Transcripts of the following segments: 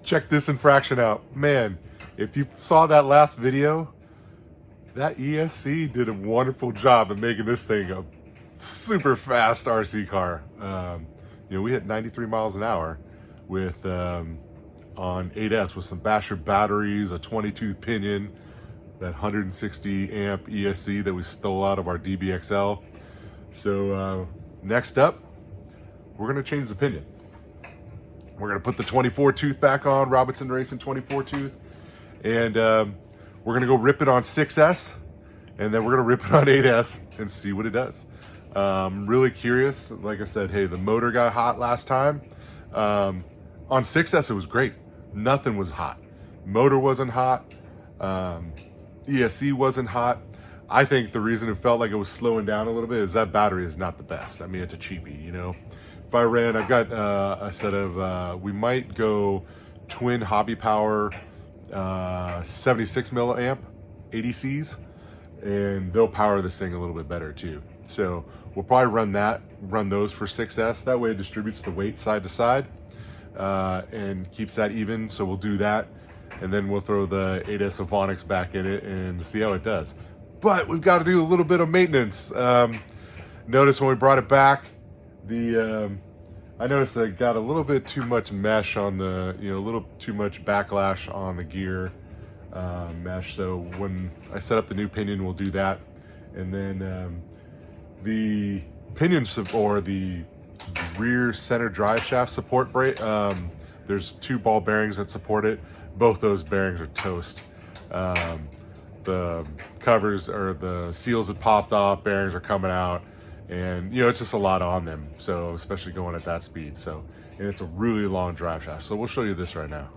Check this infraction out. Man, if you saw that last video, that ESC did a wonderful job of making this thing a super fast RC car. We hit 93 miles an hour with on 8S with some Basher batteries, a 22 pinion, that 160 amp ESC that we stole out of our DBXL. So next up, we're gonna change the pinion. We're gonna put the 24 tooth back on, Robinson Racing 24 tooth, and we're gonna go rip it on 6S, and then we're gonna rip it on 8S and see what it does. Really curious. Like I said, hey, the motor got hot last time. On 6S, it was great. Nothing was hot. Motor wasn't hot. ESC wasn't hot. I think the reason it felt like it was slowing down a little bit is that battery is not the best. I mean, it's a cheapie, you know. If I ran, I've got a set of, we might go twin hobby power 76 milliamp ADCs, and they'll power this thing a little bit better too. So we'll probably run those for 6S. That way it distributes the weight side to side and keeps that even. So we'll do that. And then we'll throw the 8S Avonics back in it and see how it does. But we've got to do a little bit of maintenance. Notice when we brought it back, I noticed that it got a little bit too much mesh on the, a little too much backlash on the gear mesh. So when I set up the new pinion, we'll do that. And then the pinion or the rear center drive shaft support brake, there's 2 ball bearings that support it. Both those bearings are toast. The covers or the seals had popped off, bearings are coming out, and it's just a lot on them. So especially going at that speed. So, and it's a really long drive shaft. So we'll show you this right now.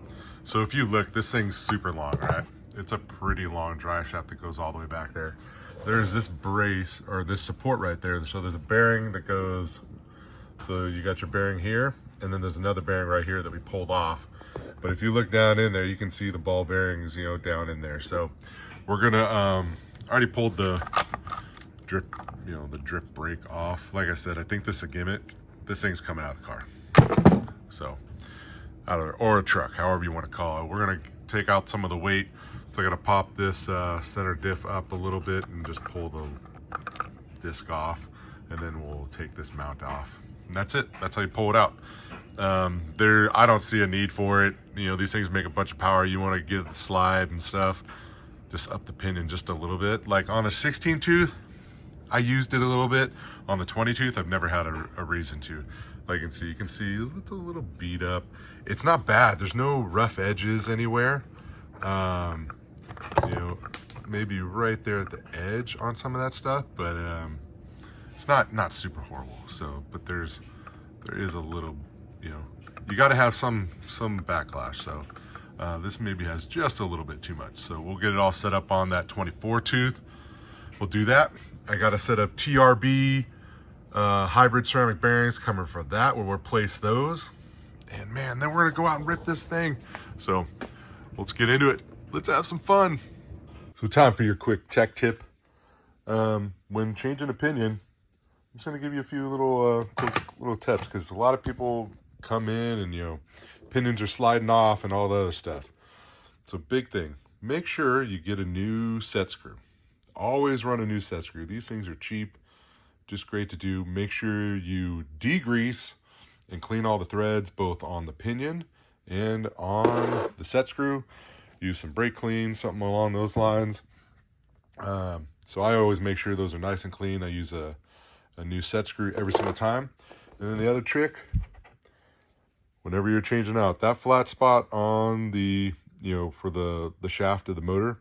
So if you look, this thing's super long, right? It's a pretty long drive shaft that goes all the way back there. There's this brace or this support right there. So there's a bearing that goes, so you got your bearing here, and then there's another bearing right here that we pulled off. But if you look down in there, you can see the ball bearings, down in there. So we're gonna, I already pulled the drip, the drip brake off. Like I said, I think this is a gimmick. This thing's coming out of the car. So, or a truck, however you want to call it. We're gonna take out some of the weight. So I gotta pop this center diff up a little bit and just pull the disc off. And then we'll take this mount off. And that's it. That's how you pull it out. I don't see a need for it. These things make a bunch of power. You want to give the slide and stuff, just up the pinion just a little bit. Like on the 16 tooth, I used it a little bit. On the 20 tooth, I've never had a reason to. Like you can see it's a little beat up. It's not bad. There's no rough edges anywhere. Maybe right there at the edge on some of that stuff, but it's not super horrible. So, but there is a little, you got to have some backlash. So this maybe has just a little bit too much. So we'll get it all set up on that 24 tooth. We'll do that. I got a set of TRB hybrid ceramic bearings coming for that. We'll replace those. And man, then we're gonna go out and rip this thing. So let's get into it. Let's have some fun. So time for your quick tech tip. When changing a pinion, I'm just gonna give you a few little tips, because a lot of people come in and pinions are sliding off and all the other stuff. So big thing, make sure you get a new set screw. Always run a new set screw. These things are cheap, just great to do. Make sure you degrease and clean all the threads, both on the pinion and on the set screw. Use some brake clean, something along those lines. So I always make sure those are nice and clean. I use a new set screw every single time. And then the other trick, whenever you're changing out that flat spot on the, for the shaft of the motor,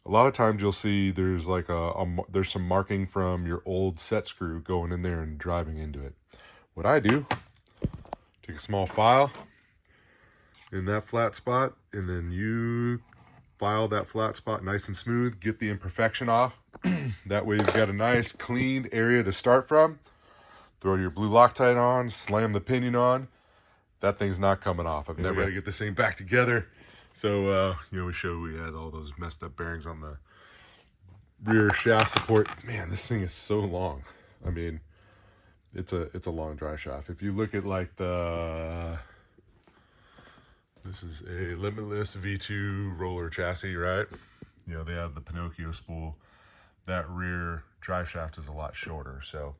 a lot of times you'll see there's like there's some marking from your old set screw going in there and driving into it. What I do, take a small file in that flat spot, and then you file that flat spot nice and smooth, get the imperfection off. That way you've got a nice clean area to start from. Throw your blue Loctite on, slam the pinion on. That thing's not coming off. I've never got to get this thing back together. So, we had all those messed up bearings on the rear shaft support. Man, this thing is so long. I mean, it's a long drive shaft. If you look at like the this is a Limitless V2 roller chassis, right? You know, they have the Pinocchio spool. That rear drive shaft is a lot shorter. So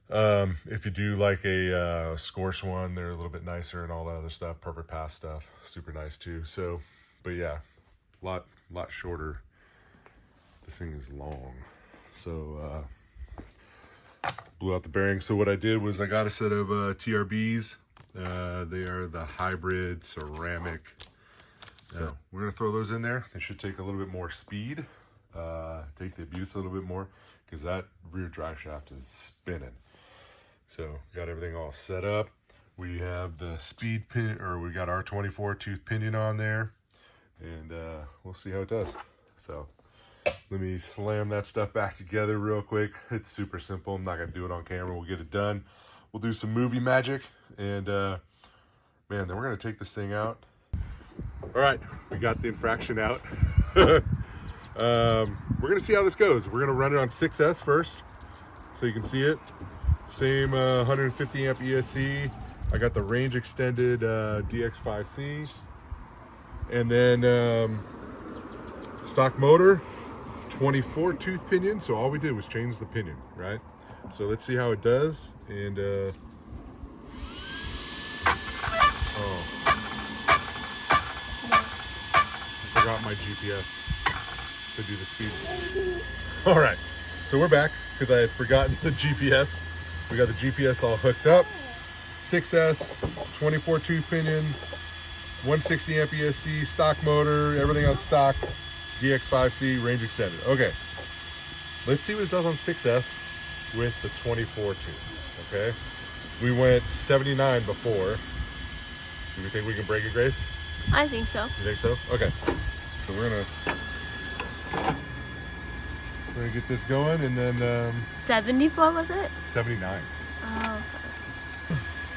if you do like a scorched one, they're a little bit nicer and all that other stuff. Perfect pass stuff, super nice too. So, but yeah, lot shorter. This thing is long. So blew out the bearing. So what I did was I got a set of TRBs. They are the hybrid ceramic. So we're gonna throw those in there. They should take a little bit more speed, take the abuse a little bit more, because that rear drive shaft is spinning. So got everything all set up. We have the speed pin, or we got our 24 tooth pinion on there, and we'll see how it does. So let me slam that stuff back together real quick. It's super simple. I'm not gonna do it on camera. We'll get it done. We'll do some movie magic, and man, then we're gonna take this thing out. All right, we got the Infraction out. We're gonna see how this goes. We're gonna run it on 6S first, so you can see it. Same 150 amp ESC. I got the range extended DX5C, and then stock motor, 24 tooth pinion. So all we did was change the pinion, right? So let's see how it does. And oh, I forgot my GPS to do the speed. All right, so we're back because I had forgotten the GPS. We got the GPS all hooked up. 6S, 24 tooth pinion, 160 amp ESC, stock motor, everything on stock, DX5C, range extended. Okay, let's see what it does on 6S with the 24 tooth, okay? We went 79 before. Do we think we can break it, Grace? I think so. You think so? Okay. So we're gonna get this going, and then 74 was it? 79. Oh.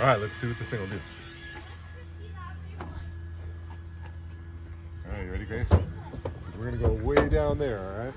All right, let's see what this thing will do. All right, you ready, Grace? We're gonna go way down there, all right?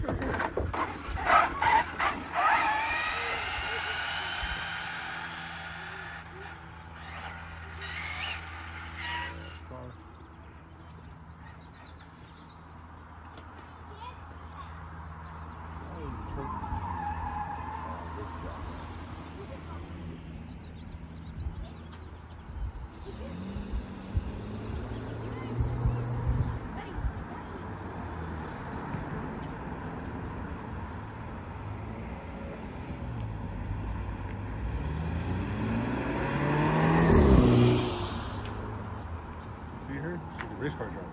Race car driver.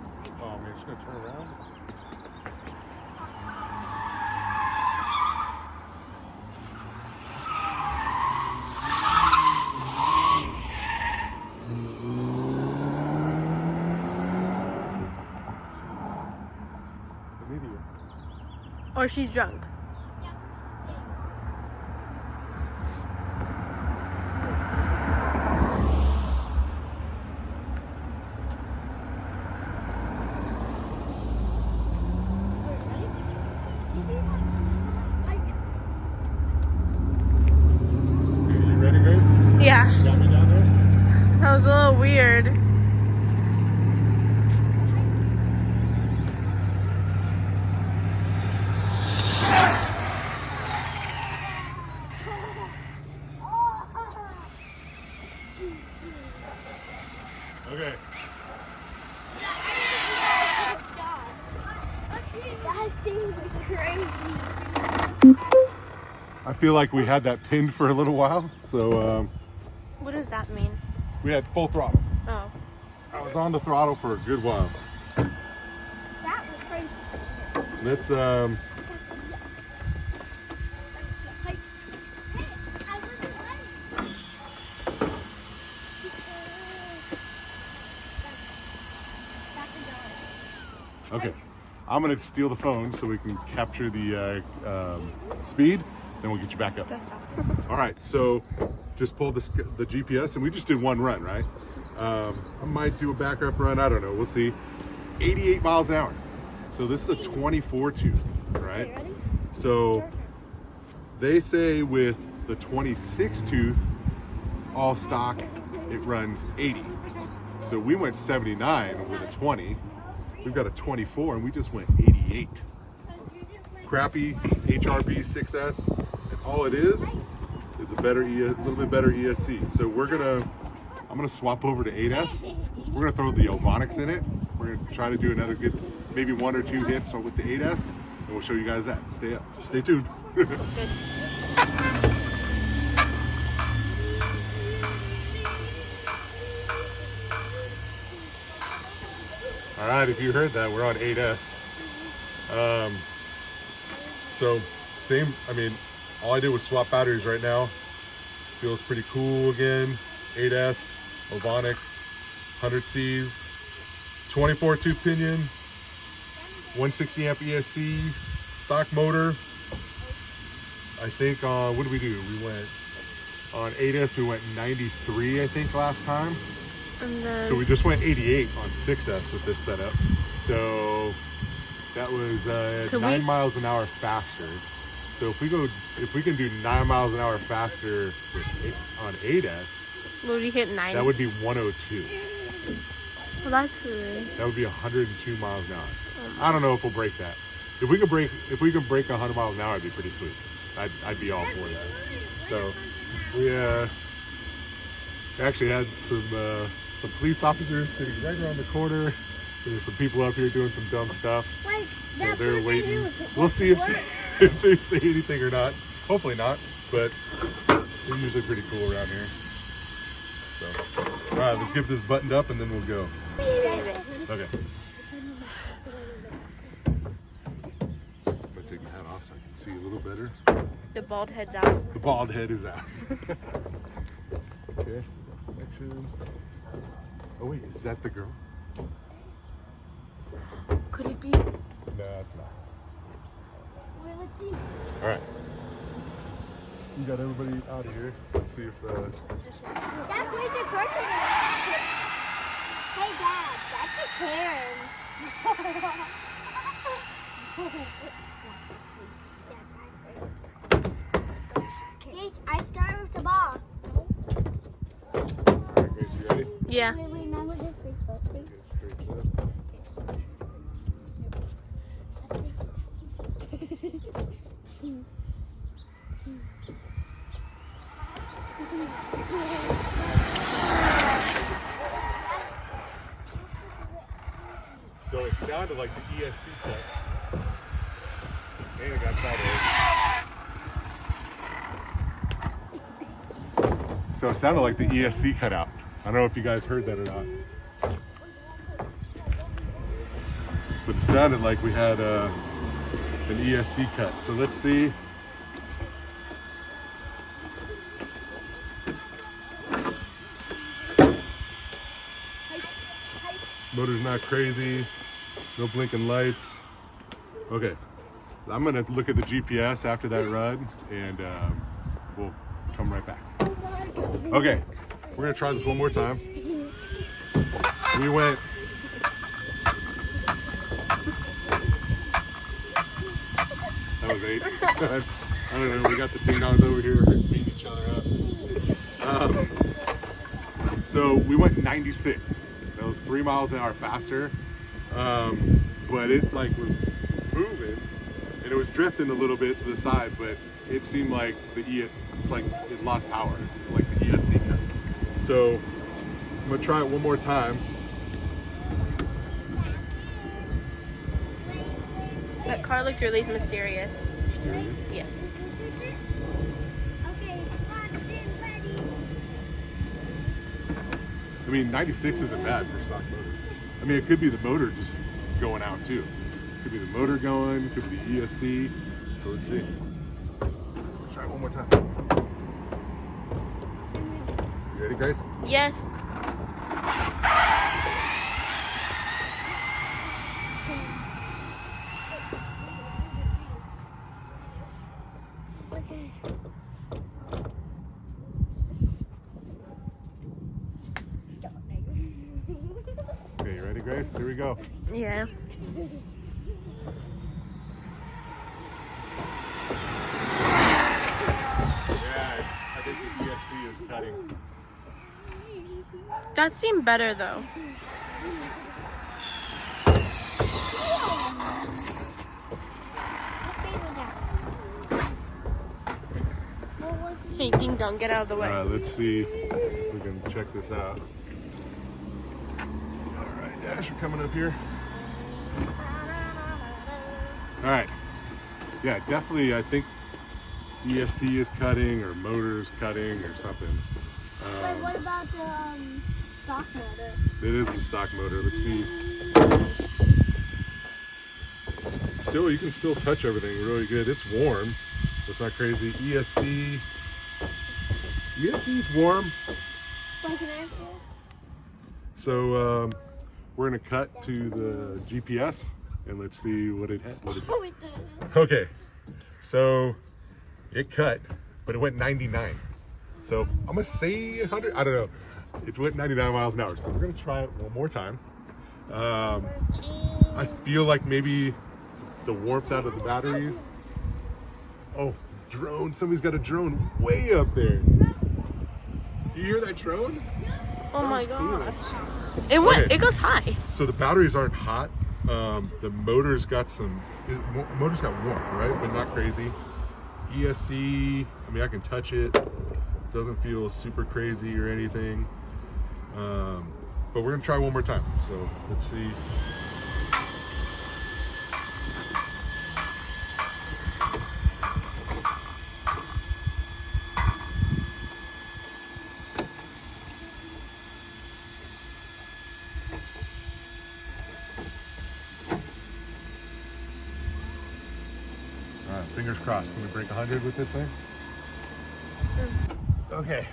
Oh man, she's gonna turn around. She's an idiot. Or she's drunk. Yeah. Got me down there? That was a little weird. Okay. That thing was crazy. I feel like we had that pinned for a little while, so What does that mean? we had full throttle. Oh. I was on the throttle for a good while. That was crazy. Let's Hey, I wasn't ready. okay. I'm gonna steal the phone so we can capture the speed, then we'll get you back up. Do I stop? All right, so just pulled the GPS, and we just did one run, right? I might do a backup run, I don't know, we'll see. 88 miles an hour. So this is a 24 tooth, right? Okay, ready? So they say with the 26 tooth, all stock, it runs 80. So we went 79 with a 20. We've got a 24 and we just went 88. Crappy HRB 6S, and all it is a better little bit better ESC. So I'm gonna swap over to 8S. We're gonna throw the Ovonics in it. We're gonna try to do another good, maybe 1 or 2 hits with the 8S, and we'll show you guys that. Stay tuned. Good. All right, if you heard that, we're on 8S. So same, I mean, all I did was swap batteries right now. Feels pretty cool again. 8S, Ovonics, 100Cs, 24-tooth pinion, 160 amp ESC, stock motor. I think what did we do? We went on 8S, we went 93, I think, last time. And then So we just went 88 on 6S with this setup. So that was 9 miles an hour faster. So if we can do 9 miles an hour faster on 8S, would we hit 90? that would be 102. Well, that's really. That would be 102 miles an hour. I don't know if we'll break that. If we can break 100 miles an hour, it'd be pretty sweet. I'd be all for that. So we actually had some police officers sitting right around the corner. There's some people up here doing some dumb stuff. Like, So that they're person waiting. who was We'll see if they say anything or not. Hopefully not, but they're usually pretty cool around here. So, all right, let's get this buttoned up and then we'll go. Okay. I'm gonna take my hat off so I can see a little better. The bald head's out. The bald head is out. Okay, action. Oh wait, is that the girl? Could it be? No, it's not. Wait, let's see. All right. You got everybody out of here. Let's see if. Dad, where's the person? Hey, Dad, that's a Karen. Kate, I start with the ball. All right, Grace, you ready? Yeah. Wait, remember this week's birthday? So it sounded like the ESC cut. And it got sideways. So it sounded like the ESC cut out. I don't know if you guys heard that or not. But it sounded like we had an ESC cut. So let's see. Motor's not crazy. No blinking lights. Okay. I'm going to look at the GPS after that run and we'll come right back. Okay. We're going to try this one more time. We went. That was 8. I don't know. We got the ding-dongs over here beating each other up. So we went 96. That was 3 miles an hour faster. But it like was moving and it was drifting a little bit to the side, but it seemed like it's like it lost power, like the ESC cut. So I'm gonna try it one more time. That car looked really mysterious. Mysterious. Yes. Okay, ready. I mean, 96 isn't bad for stock motor. I mean, it could be the motor just going out too. Could be the motor going, could be the ESC. So let's see. Let's try it one more time. You ready, Grace? Yes. Okay. Okay, you ready, Grace? Here we go. Yeah. Yeah, I think the ESC is cutting. That seemed better though. Hey, ding dong, get out of the way. Let's see if we can check this out. All right, Dash, we're coming up here. All right. Yeah, definitely. I think ESC is cutting or motor's cutting or something. Wait, what about the stock motor? It is the stock motor. Let's see. Still, you can still touch everything really good. It's warm. It's not crazy. ESC is warm. Wait, can I have it? So we're gonna cut to the GPS and let's see what it had. Okay, so it cut, but it went 99. So I'm gonna say 100. I don't know. It went 99 miles an hour. So we're gonna try it one more time. I feel like maybe the warmth out of the batteries. Oh, drone! Somebody's got a drone way up there. You hear that drone? Oh my That was gosh. It went. Okay. It goes high. So the batteries aren't hot. The motor's got motor's got warmth, right? But not crazy. ESC, I mean, I can touch it. Doesn't feel super crazy or anything. But we're gonna try one more time. So let's see. Fingers crossed. Can we break 100 with this thing? Okay.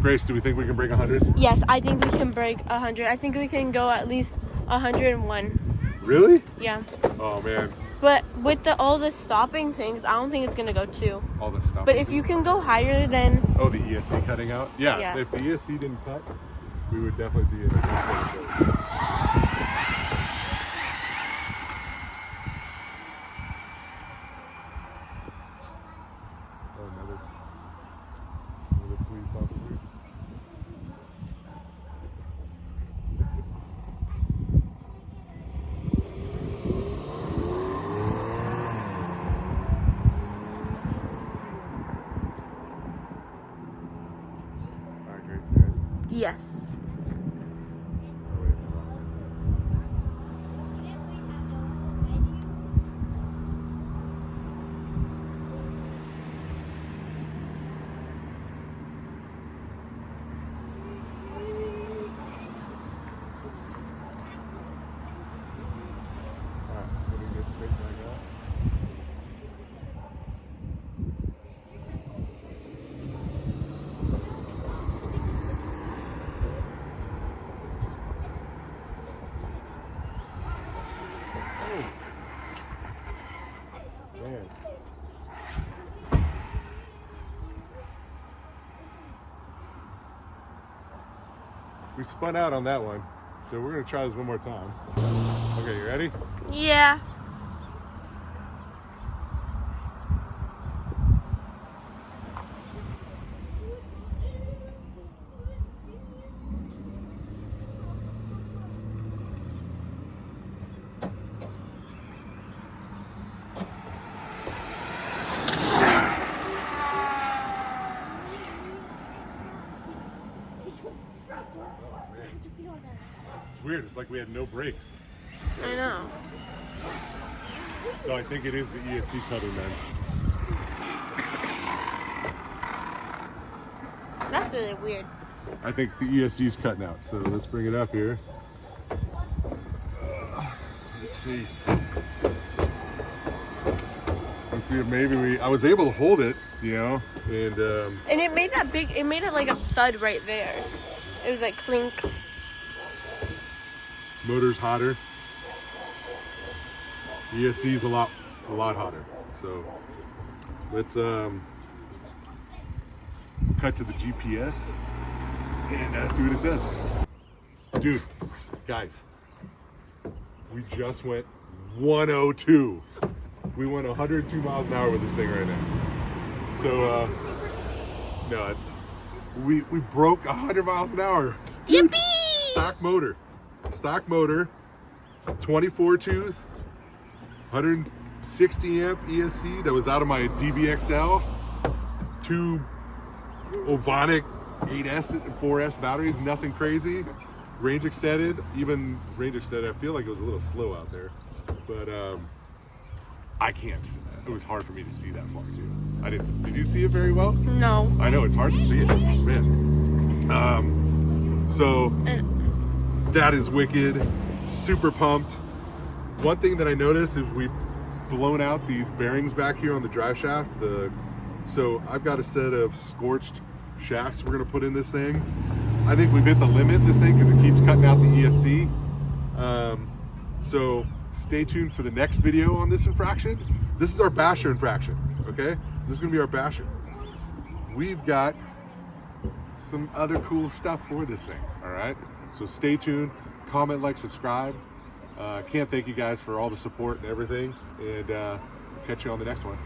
Grace, do we think we can break 100? Yes, I think we can break 100. I think we can go at least 101. Really? Yeah. Oh man. But with all the stopping things, I don't think it's gonna go 2. All this stuff. But if you can go higher, then Oh, the ESC cutting out? Yeah. Yeah. If the ESC didn't cut, we would definitely be in a good place. Oh, another police officer. All right, Grace, you ready? yes. Oh, wait. All right, let me get straight back up. Man. We spun out on that one, so we're gonna try this one more time. Okay, you ready? Yeah. It's weird. It's like we had no brakes. I know. So I think it is the ESC cutting then. That's really weird. I think the ESC is cutting out. So let's bring it up here. Let's see. Let's see if maybe I was able to hold it, you know, and And it made it made it like a thud right there. It was like clink. motor's hotter. ESC is a lot hotter. So let's cut to the GPS and see what it says. Dude, guys, we just went 102. We went 102 miles an hour with this thing right now. So no, we broke 100 miles an hour. Yippee! Stock motor, 24 tooth, 160 amp ESC that was out of my DBXL, 2 Ovonic 8S and 4S batteries, nothing crazy. Range extended, even range extended, I feel like it was a little slow out there, but I can't, it was hard for me to see that far too. Did you see it very well? No. I know, it's hard to see it, man. So that is wicked, super pumped. One thing that I noticed is we've blown out these bearings back here on the drive shaft. So I've got a set of scorched shafts we're gonna put in this thing. I think we've hit the limit in this thing because it keeps cutting out the ESC. So stay tuned for the next video on this infraction. This is our basher infraction, okay? This is gonna be our basher. We've got some other cool stuff for this thing, all right? So stay tuned, comment, like, subscribe. Can't thank you guys for all the support and everything, and catch you on the next one.